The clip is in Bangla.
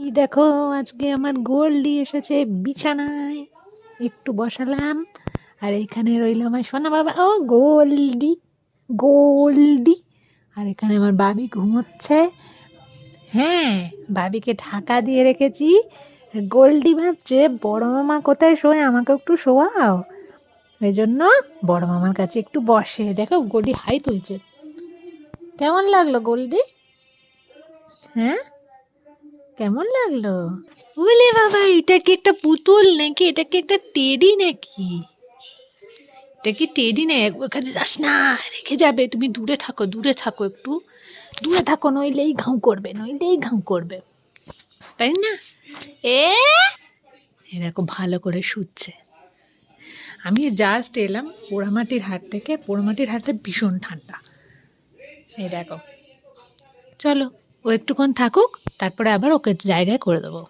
এই দেখো, আজকে আমার গোল্ডি এসেছে বিছানায়, একটু বসালাম। আর এইখানে রইল আমার সোনা বাবা, ও গোল্ডি, গোল্ডি। আর এখানে আমার বাবি ঘুমোচ্ছে। হ্যাঁ, বাবিকে ঢাকা দিয়ে রেখেছি। গোল্ডি ভাবছে বড় মামা কোথায় শোয়, আমাকে একটু শোয়াও। ওই জন্য বড় মামার কাছে একটু বসে। দেখো গোল্ডি হাই তুলছে। কেমন লাগলো গোল্ডি? হ্যাঁ, কেমন লাগলো? বলে বাবা, এটা কি একটা পুতুল নাকি? এটা কি একটা টেডি নাকি? এটা কি টেডি না? ওর কাছে যাস না, রেখে যাবে। তুমি দূরে থাকো, দূরে থাকো, একটু দূরে থাকো, নইলেই ঘাউ করবে, নইলেই ঘাউ করবে, তাই না? এ দেখো ভালো করে শুচ্ছে। আমি জাস্ট এলাম পোড়ামাটির হাট থেকে। পোড়ামাটির হাটে ভীষণ ঠান্ডা। এই দেখো, চলো ও একটুক্ষণ থাকুক, তারপরে আবার ওকে জায়গায় করে দেবো।